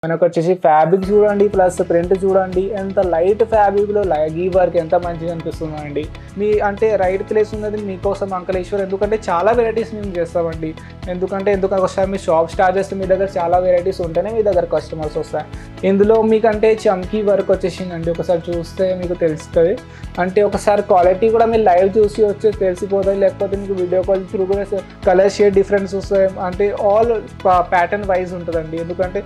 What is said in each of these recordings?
మనకు వచ్చేసి ఫ్యాబ్రిక్ చూడండి, ప్లస్ ప్రింట్ చూడండి, ఎంత లైట్ ఫ్యాబ్రిక్లో లగీ వర్క్ ఎంత మంచిగా అనిపిస్తుందండి. మీ అంటే రైట్ ప్లేస్ ఉన్నది మీకోసం అంకలేశ్వర్, ఎందుకంటే చాలా వెరైటీస్ మేము చేస్తామండి. ఎందుకంటే ఒకసారి మీ షాప్ స్టార్ట్ చేస్తే మీ దగ్గర చాలా వెరైటీస్ ఉంటేనే మీ దగ్గర కస్టమర్స్ వస్తాయి. ఇందులో మీకంటే చమ్కీ వర్క్ వచ్చేసిందండి, ఒకసారి చూస్తే మీకు తెలుస్తుంది. అంటే ఒకసారి క్వాలిటీ కూడా మీరు లైవ్ చూసి వచ్చి తెలిసిపోతుంది, లేకపోతే మీకు వీడియో కాల్ త్రూ కూడా కలర్ షేడ్ డిఫరెన్స్ వస్తాయి. అంటే ఆల్ ప్యాటర్న్ వైజ్ ఉంటుందండి. ఎందుకంటే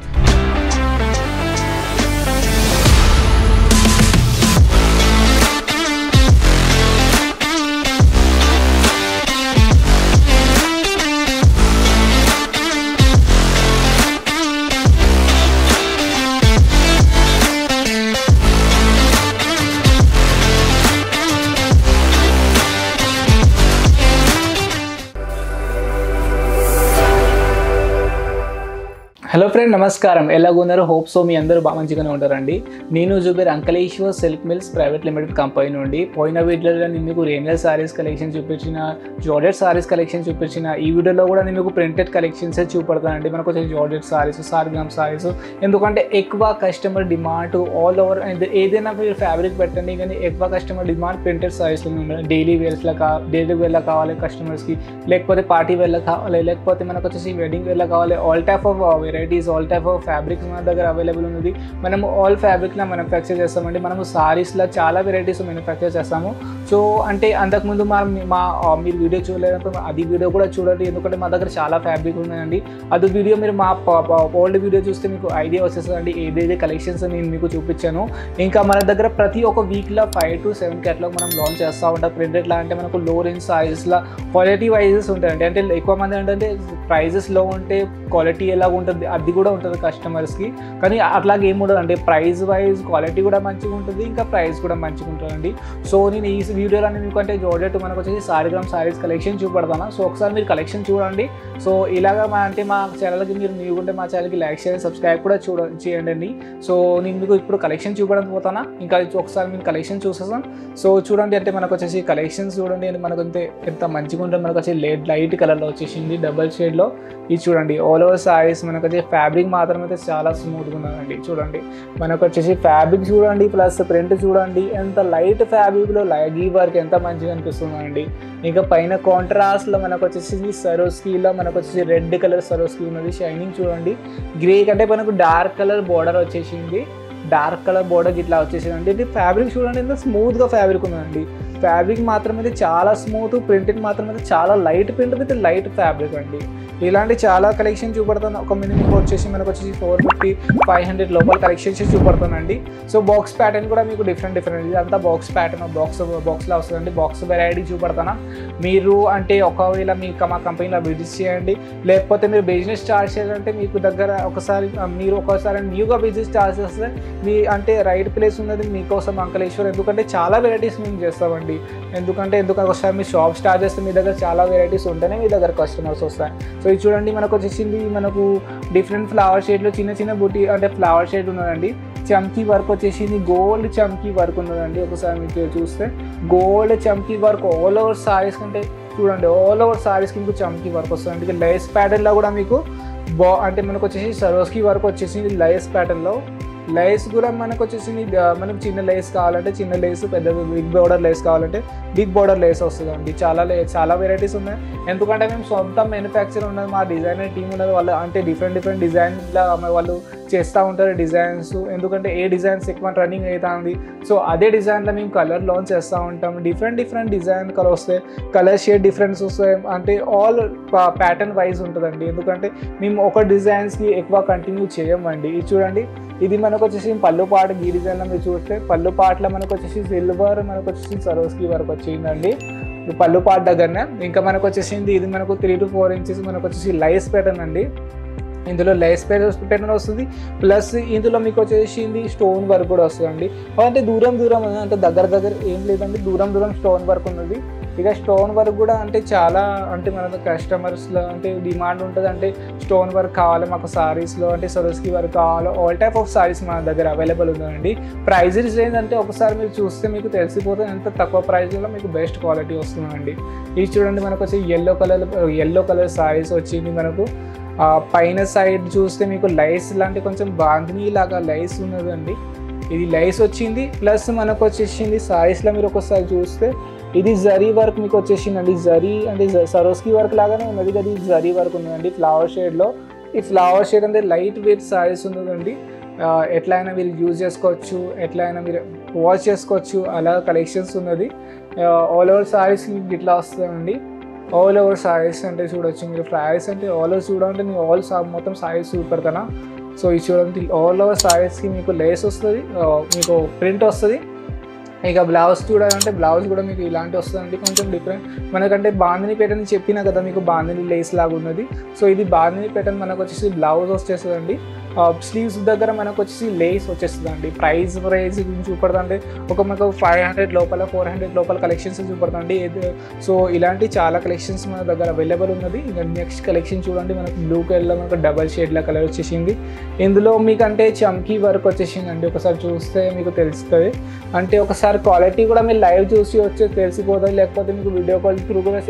హలో ఫ్రెండ్, నమస్కారం. ఎలాగున్నారు? హోప్ సో మీ అందరూ బాగా మంచిగానే ఉంటారండి. నేను Zubair Ankleshwar silk mills private limited company నుండి. పోయిన వీడియోలో నేను మీకు రేనియల్ సారీస్ కలెక్షన్ చూపించిన, జార్జెట్ సారీస్ కలెక్షన్ చూపించిన. ఈ వీడియోలో కూడా నేను మీకు ప్రింటెడ్ కలెక్షన్సే చూపెడతానండి. మనకు వచ్చే జార్జెట్ సారీస్, సారీగ్రామ్ సారీస్, ఎందుకంటే ఎక్కువ కస్టమర్ డిమాండ్ ఆల్ ఓవర్. ఏదైనా మీరు ఫ్యాబ్రిక్ పెట్టండి, కానీ ఎక్కువ customer demand printed sarees daily వేర్స్లో డైలీ వేర్లో కావాలి కస్టమర్స్కి, లేకపోతే పార్టీ వేర్లో కావాలి, లేకపోతే మనకు వచ్చేసి వెడ్డింగ్ వేర్లో కావాలి. All type of varieties, all type of fabrics మన దగ్గర అవైలబుల్ ఉంది. మనము ఆల్ ఫ్యాబ్రిక్లో మ్యానుఫ్యాక్చర్ చేస్తామండి. మనము సారీస్లో చాలా వెరైటీస్ మ్యానుఫ్యాక్చర్ చేస్తాము. సో అంటే అంతకుముందు మీరు వీడియో చూడలేదనుకో అది వీడియో కూడా చూడండి, ఎందుకంటే మా దగ్గర చాలా ఫ్యాబ్రిక్ ఉన్నాయండి. అది వీడియో మీరు మా ఓల్డ్ వీడియో చూస్తే మీకు ఐడియా వచ్చేస్తుందండి ఏదైతే కలెక్షన్స్ నేను మీకు చూపించాను. ఇంకా మన దగ్గర ప్రతి ఒక్క వీక్లో 5 to 7 కేటలాగ్ మనం లాంచ్ చేస్తూ ఉంటాం. ప్రింటెడ్లా అంటే మనకు లో రేంజ్ సారీస్లో క్వాలిటీ వైజెస్ ఉంటాయండి. అంటే ఎక్కువ మంది ఏంటంటే ప్రైజెస్ లో ఉంటే క్వాలిటీ ఎలాగ ఉంటుంది అది కూడా ఉంటుంది కస్టమర్స్కి, కానీ అట్లాగే ఏముండదు అంటే ప్రైస్ వైజ్ క్వాలిటీ కూడా మంచిగా ఉంటుంది, ఇంకా ప్రైస్ కూడా మంచిగా ఉంటుందండి. సో నేను ఈ వీడియోలో మీకు అంటే జార్జెట్ మనకు వచ్చేసి సారీగ్రామ్ సారీస్ కలెక్షన్ చూపెడతాను. సో ఒకసారి మీరు కలెక్షన్ చూడండి. సో ఇలాగా మా ఛానల్కి మీరు ఉంటే మా ఛానల్కి లైక్ చేయండి, సబ్స్క్రైబ్ కూడా చేయండి. సో నేను మీకు ఇప్పుడు కలెక్షన్ చూపడానికి పోతానా, ఇంకా ఒకసారి మీరు కలెక్షన్ చూసేస్తాను. సో చూడండి, అంటే మనకు వచ్చేసి కలెక్షన్స్ చూడండి, మనకు అంతే ఎంత మంచిగా ఉంటుంది. మనకు వచ్చి లైట్ కలర్లో వచ్చేసింది, డబల్ షేడ్లో. ఇది చూడండి, ఆల్ ఓవర్ సారీస్ మనకు వచ్చి ఫ్యాబ్రిక్ మాత్రం అయితే చాలా స్మూత్గా ఉన్నదండి. చూడండి, మనకు వచ్చేసి ఫ్యాబ్రిక్ చూడండి, ప్లస్ ప్రింట్ చూడండి, ఎంత లైట్ ఫ్యాబ్రిక్లో లగీ వర్క్ ఎంత మంచిగా అనిపిస్తుందండి. ఇంకా పైన కాంట్రాస్ట్లో మనకు వచ్చేసి సరోస్కీలో మనకు వచ్చేసి రెడ్ కలర్ సరోస్కీ ఉన్నది. షైనింగ్ చూడండి, గ్రే కంటే మనకు డార్క్ కలర్ బోర్డర్ వచ్చేసింది. డార్క్ కలర్ బోర్డర్ ఇట్లా వచ్చేసిందండి. ఇది ఫ్యాబ్రిక్ చూడండి ఎంత స్మూత్గా ఫ్యాబ్రిక్ ఉందండి. ఫ్యాబ్రిక్ మాత్రం అయితే చాలా స్మూత్, ప్రింటెడ్ మాత్రం అయితే చాలా light print with light fabric అండి. ఇలాంటి చాలా కలెక్షన్ చూపడతాను. ఒక మినిమం వచ్చేసి మనకు వచ్చేసి 450-500 లోపల కలెక్షన్స్ చూపడతానండి. సో బాక్స్ ప్యాటర్న్ కూడా మీకు డిఫరెంట్ ఇదంతా బాక్స్ ప్యాటర్న్, బాక్స్లో వస్తుందండి. బాక్స్ వెరైటీ చూపడతాను. మీరు అంటే ఒకవేళ మా కంపెనీలో విజిట్ చేయండి, లేకపోతే మీరు బిజినెస్ స్టార్ట్ చేయాలంటే మీకు దగ్గర ఒకసారి న్యూగా బిజినెస్ స్టార్ట్ చేస్తే మీ అంటే రైట్ ప్లేస్ ఉన్నది మీకోసం అంకలేశ్వర్, ఎందుకంటే చాలా వెరైటీస్ మేము చేస్తామండి. ఎందుకంటే ఒకసారి మీ షాప్ స్టార్ట్ చేస్తే మీ దగ్గర చాలా వెరైటీస్ ఉంటేనే మీ దగ్గర కస్టమర్స్ వస్తాయి. సో ఇది చూడండి, మనకు వచ్చేసింది మనకు డిఫరెంట్ ఫ్లవర్ షేడ్లో చిన్న బుట్టి అంటే ఫ్లవర్ షేడ్ ఉన్నదండి. చమ్కీ వర్క్ వచ్చేసింది, గోల్డ్ చమ్కీ వర్క్ ఉన్నదండి. ఒకసారి మీకు చూస్తే గోల్డ్ చమ్కీ వర్క్ ఆల్ ఓవర్ సారీస్ కంటే చూడండి, ఆల్ ఓవర్ సారీస్కి మీకు చమ్కీ వర్క్ వస్తుంది. లేస్ ప్యాటర్న్లో కూడా మీకు అంటే మనకు వచ్చేసి సరోస్కీ వర్క్ వచ్చేసింది. లేస్ ప్యాటర్న్లో లేస్ కూడా మనకు వచ్చేసింది. మనకు చిన్న లేస్ కావాలంటే చిన్న లేస్, పెద్ద బిగ్ బోర్డర్ లేస్ కావాలంటే బిగ్ బోర్డర్ లేస్ వస్తుందండి. చాలా వెరైటీస్ ఉన్నాయి. ఎందుకంటే మేము సొంత మ్యానుఫ్యాక్చర్ ఉన్నది, మా డిజైనర్ టీమ్ ఉన్నది. వాళ్ళు అంటే డిఫరెంట్ డిజైన్లా వాళ్ళు చేస్తూ ఉంటారు డిజైన్స్. ఎందుకంటే ఏ డిజైన్స్ ఎక్కువ రన్నింగ్ అవుతుంది, సో అదే డిజైన్లో మేము కలర్ లాంచ్ చేస్తూ ఉంటాం. డిఫరెంట్ డిజైన్ కలర్ వస్తాయి, కలర్ షేడ్ డిఫరెన్స్ వస్తాయి. అంటే ఆల్ ప్యాటర్న్ వైజ్ ఉంటుందండి. ఎందుకంటే మేము ఒక డిజైన్స్కి ఎక్కువ కంటిన్యూ చేయమండి. ఇది చూడండి, ఇది మనకు వచ్చేసి పళ్ళు పాట ఈ డిజైన్లో మీరు చూస్తే పళ్ళు పాటలో మనకు వచ్చేసి సిల్వర్, మనకు వచ్చేసి సరోస్కీ వర్క్ వచ్చిందండి పళ్ళు పాట దగ్గరనే. ఇంకా మనకు వచ్చేసింది ఇది మనకు 3 to 4 ఇంచెస్ మనకు వచ్చేసి లైస్ ప్యాటర్న్ అండి. ఇందులో లేస్ ప్యాటర్న్ వస్తుంది, ప్లస్ ఇందులో మీకు వచ్చేసింది స్టోన్ వర్క్ కూడా వస్తుందండి. అంటే దూరం అంటే దగ్గర ఏం లేదండి, దూరం స్టోన్ వర్క్ ఉన్నది. ఇక స్టోన్ వర్క్ కూడా అంటే చాలా అంటే మన కస్టమర్స్లో అంటే డిమాండ్ ఉంటుంది. అంటే స్టోన్ వర్క్ కావాలి మాకు సారీస్లో, అంటే సరోస్కీ వర్క్ కావాలి. ఆల్ టైప్ ఆఫ్ సారీస్ మన దగ్గర అవైలబుల్ ఉందండి. ప్రైజెస్ ఏంటంటే ఒకసారి మీరు చూస్తే మీకు తెలిసిపోతుంది ఎంత తక్కువ ప్రైస్లో మీకు బెస్ట్ క్వాలిటీ వస్తుందండి. ఇది చూడండి, మనకు వచ్చి ఎల్లో కలర్ సారీస్ వచ్చింది మనకు. పైన సైడ్ చూస్తే మీకు లైస్ లాంటి కొంచెం బాందిని లాగా లైస్ ఉన్నదండి. ఇది లైస్ వచ్చింది. ప్లస్ మనకు వచ్చేసింది సారీస్లో మీరు ఒకసారి చూస్తే ఇది జరీ వర్క్ మీకు వచ్చేసిందండి. జరీ అంటే సరోస్కి వర్క్ లాగానే ఉన్నది కదా, ఇది జరీ వర్క్ ఉన్నదండి ఫ్లవర్ షేడ్లో. ఈ ఫ్లవర్ షేడ్ అంటే లైట్ వెయిట్ సారీస్ ఉన్నదండి. ఎట్లయినా మీరు యూజ్ చేసుకోవచ్చు, ఎట్లయినా మీరు వాష్ చేసుకోవచ్చు, అలా కలెక్షన్స్ ఉన్నది. ఆల్ ఓవర్ సారీస్ మీకు ఇట్లా వస్తుందండి. ఆల్ ఓవర్ సారీస్ అంటే చూడొచ్చు మీరు. సారీస్ అంటే ఆల్ ఓవర్ చూడాలంటే నేను మొత్తం సారీస్ చూపెడతాను. సో ఇది చూడండి, ఆల్ ఓవర్ సారీస్కి మీకు లేస్ వస్తుంది, మీకు ప్రింట్ వస్తుంది. ఇక బ్లౌజ్ చూడాలంటే బ్లౌజ్ కూడా మీకు ఇలాంటి వస్తుందండి, కొంచెం డిఫరెంట్. మనకంటే బాందిని ప్యాటర్న్ చెప్పినా కదా మీకు, బాందిని లేస్ లాగా ఉన్నది. సో ఇది బాందిని ప్యాటర్న్ మనకు వచ్చేసి బ్లౌజ్ వచ్చేస్తుందండి. స్లీవ్స్ దగ్గర మనకు వచ్చేసి లేస్ వచ్చేస్తుందండి. ప్రైస్ గురించి చూపడుతుంటే మనకు 500 లోపల 400 లోపల కలెక్షన్స్ చూపడుతుంది. సో ఇలాంటి చాలా కలెక్షన్స్ మన దగ్గర అవైలబుల్ ఉన్నది. ఇంకా నెక్స్ట్ కలెక్షన్ చూడండి, మనకు బ్లూ కలర్లో మనకు డబల్ షేడ్ల కలర్ వచ్చేసింది. ఇందులో మీకు అంటే చమ్కీ వర్క్ వచ్చేసిందండి. ఒకసారి చూస్తే మీకు తెలుస్తుంది. అంటే ఒకసారి క్వాలిటీ కూడా మీరు లైవ్ చూసి వచ్చి తెలిసిపోతుంది. లేకపోతే మీకు వీడియో కాల్ త్రూ కూడా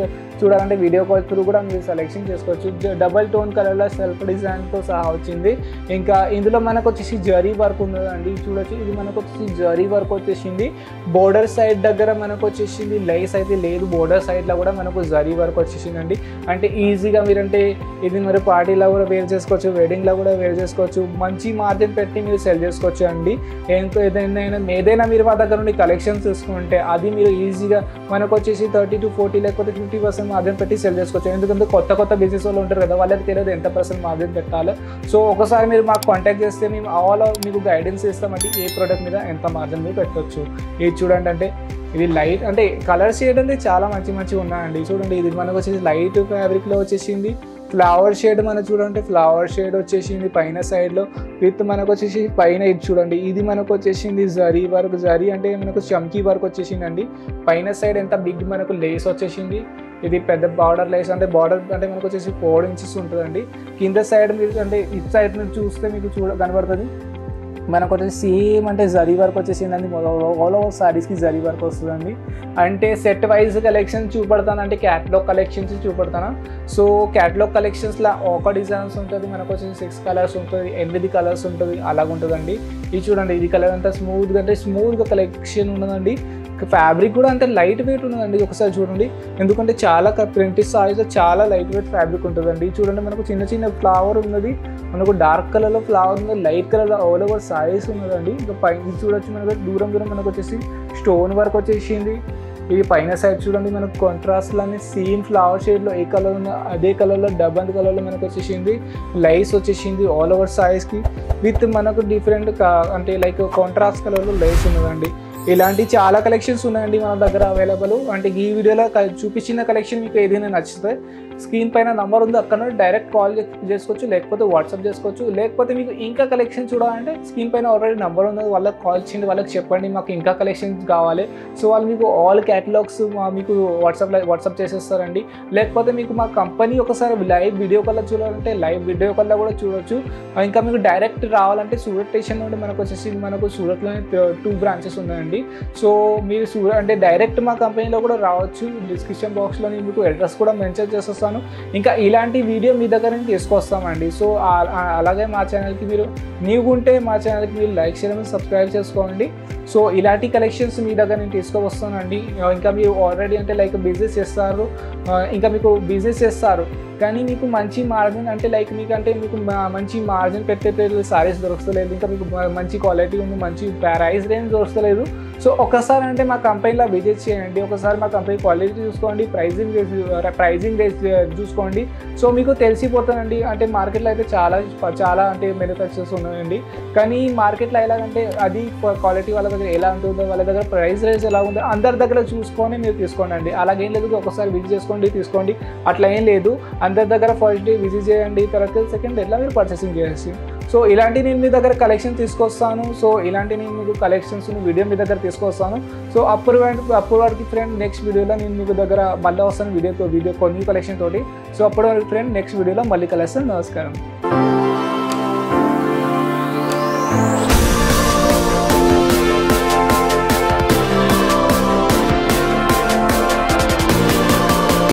చూడాలంటే వీడియో కాల్ త్రూ కూడా మీరు సెలెక్షన్ చేసుకోవచ్చు. డబల్ టోన్ కలర్లో సెల్ఫ్ డిజైన్తో సహా వచ్చింది. ఇంకా ఇందులో మనకు వచ్చేసి జరీ వర్క్ ఉన్నదండి, చూడొచ్చు. ఇది మనకు వచ్చేసి జరీ వర్క్ వచ్చేసింది. బోర్డర్ సైడ్ దగ్గర మనకు వచ్చేసింది, లైస్ అయితే లేదు. బోర్డర్ సైడ్లో కూడా మనకు జరీ వర్క్ వచ్చేసిందండి. అంటే ఈజీగా మీరంటే ఇది మరి పార్టీలో కూడా వేర్ చేసుకోవచ్చు, వెడ్డింగ్లో కూడా వేర్ చేసుకోవచ్చు. మంచి మార్జిన్ పెట్టి మీరు సెల్ చేసుకోవచ్చు అండి. ఏదైనా మీరు మా దగ్గర నుండి కలెక్షన్స్ తీసుకుంటే అది మీరు ఈజీగా మనకు వచ్చేసి 30 to 40 లేకపోతే 50% మార్జిన్ పెట్టి సెల్ చేసుకోవచ్చు. ఎందుకంటే కొత్త బిజినెస్ వాళ్ళు ఉంటారు కదా, వాళ్ళకి తెలియదు ఎంత % మార్జిన్ పెట్టాలో. సో ఒకసారి మీరు మాకు కాంటాక్ట్ చేస్తే మేము మీకు గైడెన్స్ ఇస్తామంటే ఏ ప్రోడక్ట్ మీద ఎంత మార్జిన్ మీరు పెట్టవచ్చు. ఇది చూడండి, అంటే ఇది లైట్ అంటే కలర్ షేడ్ అంటే చాలా మంచిగా ఉన్నాయండి. చూడండి, ఇది మనకు వచ్చేసి లైట్ ఫ్యాబ్రిక్లో వచ్చేసింది. ఫ్లవర్ షేడ్ మనం చూడండి, ఫ్లవర్ షేడ్ వచ్చేసింది పైన సైడ్లో విత్ మనకు వచ్చేసి పైన ఇది చూడండి, ఇది మనకు వచ్చేసింది జరీ వర్క్. జరీ అంటే మనకు చమ్కీ వర్క్ వచ్చేసిందండి. పైన సైడ్ ఎంత బిగ్ మనకు లేస్ వచ్చేసింది. ఇది పెద్ద బార్డర్ లేస్, అంటే బార్డర్ అంటే మనకు వచ్చేసి 4 inches ఉంటుందండి. కింద సైడ్ మీరు అంటే ఇటు సైడ్ నుంచి చూస్తే మీకు కనబడుతుంది. మనకు వచ్చేసి సేమ్ అంటే జరీ వర్క్ వచ్చేసిందండి. ఆల్ ఓవర్ సారీస్కి జరీ వర్క్ వస్తుందండి. అంటే సెట్ వైజ్ కలెక్షన్ చూపడతాను, అంటే క్యాటలాగ్ కలెక్షన్స్ చూపడతాను. సో క్యాటలాగ్ కలెక్షన్స్లో ఒక డిజైన్స్ ఉంటుంది, మనకు వచ్చేసి 6 కలర్స్ ఉంటుంది, 8 కలర్స్ ఉంటుంది, అలాగ ఉంటుందండి. ఇది చూడండి, ఇది కలర్ అంతా స్మూత్గా కలెక్షన్ ఉన్నదండి. ఫ్యాబ్రిక్ కూడా అంతే లైట్ వెయిట్ ఉన్నదండి. ఒకసారి చూడండి, ఎందుకంటే చాలా ప్రింటెడ్ సారీస్లో చాలా లైట్ వెయిట్ ఫ్యాబ్రిక్ ఉంటుందండి. చూడండి, మనకు చిన్న ఫ్లవర్ ఉన్నది, మనకు డార్క్ కలర్లో ఫ్లవర్ ఉన్నది, లైట్ కలర్లో ఆల్ ఓవర్ సారీస్ ఉన్నదండి. ఇంకా పైన చూడొచ్చు, మనకు దూరం మనకు వచ్చేసి స్టోన్ వర్క్ వచ్చేసింది. ఇది పైన సైడ్ చూడండి, మనకు కాంట్రాస్ట్లోనే సేమ్ ఫ్లవర్ షేడ్లో ఏ కలర్ ఉందో అదే కలర్లో డబల్ కలర్లో మనకు వచ్చేసింది. లైస్ వచ్చేసింది ఆల్ ఓవర్ సారీస్కి విత్ మనకు డిఫరెంట్ అంటే లైక్ కాంట్రాస్ట్ కలర్లో లైస్ ఉన్నదండి. ఇలాంటి చాలా కలెక్షన్స్ ఉన్నాయండి మన దగ్గర అవైలబుల్. అంటే ఈ వీడియోలో చూపించిన కలెక్షన్ మీకు ఏదైనా నచ్చితే స్క్రీన్ పైన నంబర్ ఉంది, అక్కడ నుండి డైరెక్ట్ కాల్ చేసుకోవచ్చు, లేకపోతే వాట్సాప్ చేసుకోవచ్చు. లేకపోతే మీకు ఇంకా కలెక్షన్ చూడాలంటే స్క్రీన్ పైన ఆల్రెడీ నంబర్ ఉంది, వాళ్ళకి కాల్ చేయండి, వాళ్ళకి చెప్పండి మాకు ఇంకా కలెక్షన్స్ కావాలి. సో వాళ్ళు మీకు ఆల్ క్యాటలాగ్స్ మీకు వాట్సాప్ చేసేస్తారండి. లేకపోతే మీకు మా కంపెనీ ఒకసారి లైవ్ వీడియో కాల్లో చూడాలంటే లైవ్ వీడియో కాల్లో కూడా చూడొచ్చు. ఇంకా మీకు డైరెక్ట్ రావాలంటే సూరత్ స్టేషన్ నుండి మనకు వచ్చేసి సూరత్లోనే 2 branches ఉన్నాయండి. సో మీరు అంటే డైరెక్ట్ మా కంపెనీలో కూడా రావచ్చు. డిస్క్రిప్షన్ బాక్స్లో నేను మీకు అడ్రస్ కూడా మెన్షన్ చేసేస్తాను. ఇంకా ఇలాంటి వీడియో మీ దగ్గర నుంచి తీసుకొస్తామండి. సో అలాగే మా ఛానల్కి మీరు న్యూగా ఉంటే మా ఛానల్కి మీరు లైక్ చేయడం సబ్స్క్రైబ్ చేసుకోండి. సో ఇలాంటి కలెక్షన్స్ మీ దగ్గర నేను తీసుకువస్తానండి. ఇంకా మీరు ఆల్రెడీ అంటే లైక్ బిజినెస్ చేస్తారు, ఇంకా మీకు బిజినెస్ చేస్తారు కానీ మీకు మంచి మార్జిన్ అంటే లైక్ మీకు మంచి మార్జిన్ పెట్టే సారీస్ దొరకలేదు, ఇంకా మీకు మంచి క్వాలిటీ ఉంది, మంచి ప్రైస్ రేంజ్ దొరకలేదు. సో ఒకసారి అంటే మా కంపెనీలో విజిట్ చేయండి, ఒకసారి మా కంపెనీ క్వాలిటీ చూసుకోండి, ప్రైజింగ్ చూసుకోండి. సో మీకు తెలిసిపోతుందండి. అంటే మార్కెట్లో అయితే చాలా అంటే మ్యానుఫ్యాక్చర్స్ ఉన్నాయండి, కానీ మార్కెట్లో ఎలాగంటే అది క్వాలిటీ వాళ్ళ దగ్గర ఎలా ఉంటుందో, వాళ్ళ దగ్గర ప్రైస్ రేంజ్ ఎలా ఉందో అందరి దగ్గర చూసుకొని మీరు తీసుకోండి. అలాగేం లేదు, ఒకసారి విజిట్ చేసుకోండి తీసుకోండి, అట్లా ఏం లేదు. అందరి దగ్గర ఫస్ట్ డే విజిట్ చేయండి, తర్వాత సెకండ్ డేలో మీరు పర్చేసింగ్ చేసి. సో ఇలాంటి నేను మీ దగ్గర కలెక్షన్ తీసుకొస్తాను. సో ఇలాంటి నేను మీకు కలెక్షన్స్ వీడియో మీ దగ్గర తీసుకొస్తాను. సో అప్పుడు వరకు ఫ్రెండ్ నెక్స్ట్ వీడియోలో నేను మీకు దగ్గర మళ్ళీ వస్తాను వీడియో కొన్ని కలెక్షన్ తోటి. సో అప్పటి వరకు ఫ్రెండ్ నెక్స్ట్ వీడియోలో మళ్ళీ కలుస్తాను. నమస్కారం.